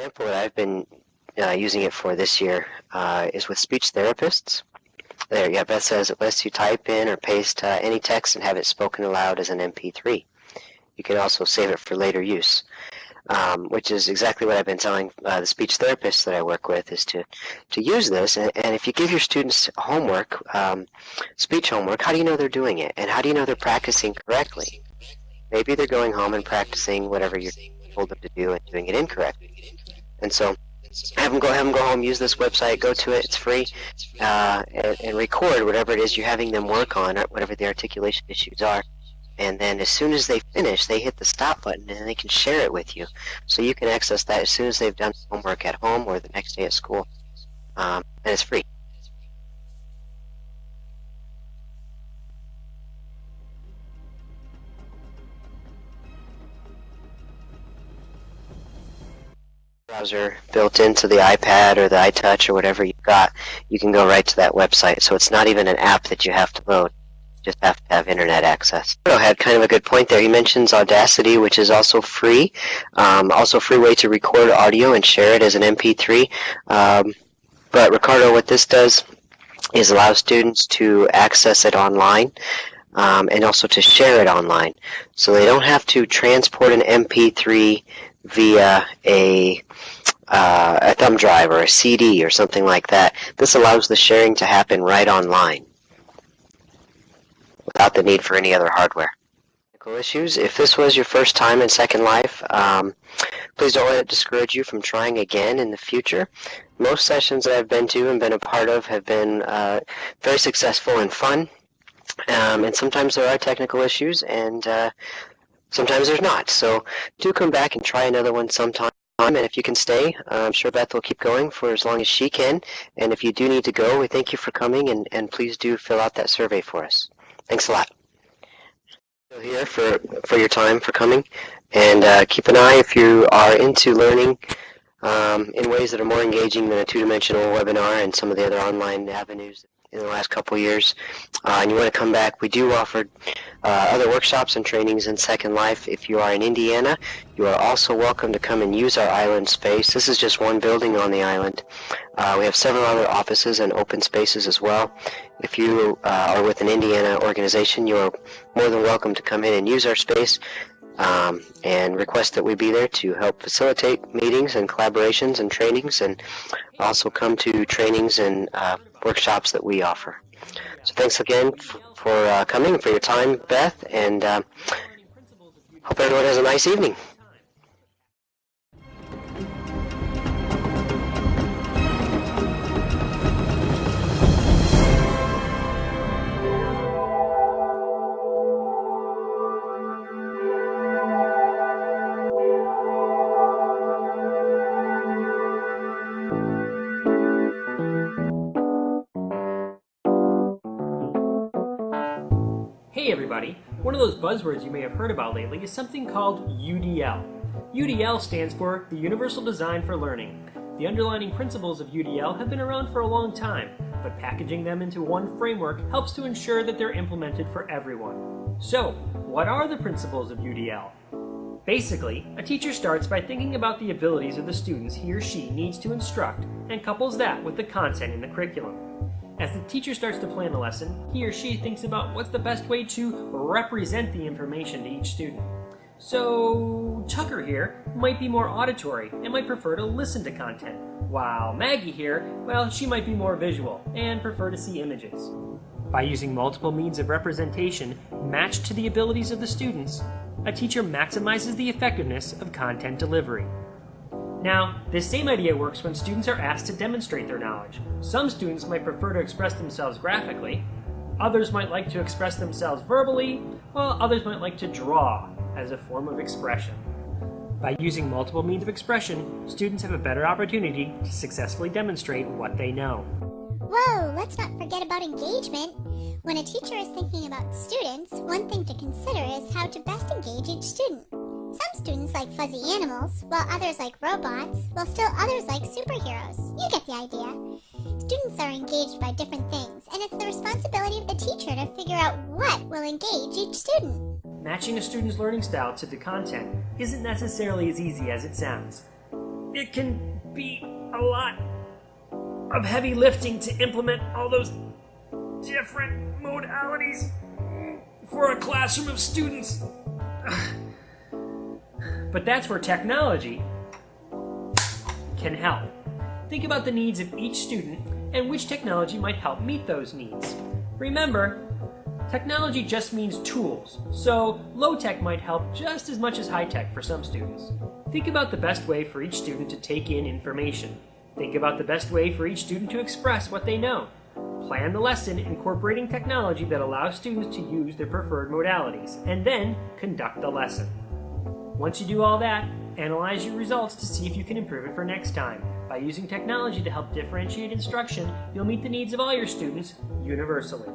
example that I've been using it for this year is with speech therapists. There, yeah, Beth says it lets you type in or paste any text and have it spoken aloud as an MP3. You can also save it for later use, which is exactly what I've been telling the speech therapists that I work with, is to use this. And if you give your students homework, speech homework, how do you know they're doing it? And how do you know they're practicing correctly? Maybe they're going home and practicing whatever you told them to do and doing it incorrectly. And so have them go home, use this website, go to it, it's free, and record whatever it is you're having them work on, whatever the articulation issues are. And then as soon as they finish, they hit the stop button and they can share it with you. So you can access that as soon as they've done homework at home or the next day at school. And it's free. Browser built into the iPad or the iTouch or whatever you've got, you can go right to that website. So it's not even an app that you have to load. You just have to have internet access. Ricardo had kind of a good point there. He mentions Audacity, which is also free. Also a free way to record audio and share it as an MP3. But Ricardo, what this does is allow students to access it online. And also to share it online. So they don't have to transport an MP3 via a thumb drive or a CD or something like that. This allows the sharing to happen right online without the need for any other hardware. Technical issues. If this was your first time in Second Life, please don't let it discourage you from trying again in the future. Most sessions that I've been to and been a part of have been very successful and fun. And sometimes there are technical issues, and sometimes there's not. So do come back and try another one sometime. And if you can stay, I'm sure Beth will keep going for as long as she can. And if you do need to go, we thank you for coming, and please do fill out that survey for us. Thanks a lot. Still here for your time, for coming. And keep an eye if you are into learning in ways that are more engaging than a two-dimensional webinar and some of the other online avenues in the last couple years, and you want to come back. We do offer other workshops and trainings in Second Life. If you are in Indiana, you are also welcome to come and use our island space. This is just one building on the island. We have several other offices and open spaces as well. If you are with an Indiana organization, you are more than welcome to come in and use our space and request that we be there to help facilitate meetings and collaborations and trainings, and also come to trainings and workshops that we offer. So thanks again for coming, for your time, Beth, and hope everyone has a nice evening. Hey everybody! One of those buzzwords you may have heard about lately is something called UDL. UDL stands for the Universal Design for Learning. The underlying principles of UDL have been around for a long time, but packaging them into one framework helps to ensure that they're implemented for everyone. So, what are the principles of UDL? Basically, a teacher starts by thinking about the abilities of the students he or she needs to instruct and couples that with the content in the curriculum. As the teacher starts to plan a lesson, he or she thinks about what's the best way to represent the information to each student. So Tucker here might be more auditory and might prefer to listen to content, while Maggie here, well, she might be more visual and prefer to see images. By using multiple means of representation matched to the abilities of the students, a teacher maximizes the effectiveness of content delivery. Now, this same idea works when students are asked to demonstrate their knowledge. Some students might prefer to express themselves graphically, others might like to express themselves verbally, while others might like to draw as a form of expression. By using multiple means of expression, students have a better opportunity to successfully demonstrate what they know. Whoa, let's not forget about engagement. When a teacher is thinking about students, one thing to consider is how to best engage each student. Some students like fuzzy animals, while others like robots, while still others like superheroes. You get the idea. Students are engaged by different things, and it's the responsibility of the teacher to figure out what will engage each student. Matching a student's learning style to the content isn't necessarily as easy as it sounds. it can be a lot of heavy lifting to implement all those different modalities for a classroom of students. But that's where technology can help. Think about the needs of each student and which technology might help meet those needs. Remember, technology just means tools, so low-tech might help just as much as high-tech for some students. Think about the best way for each student to take in information. Think about the best way for each student to express what they know. Plan the lesson incorporating technology that allows students to use their preferred modalities, and then conduct the lesson. Once you do all that, analyze your results to see if you can improve it for next time. By using technology to help differentiate instruction, you'll meet the needs of all your students universally.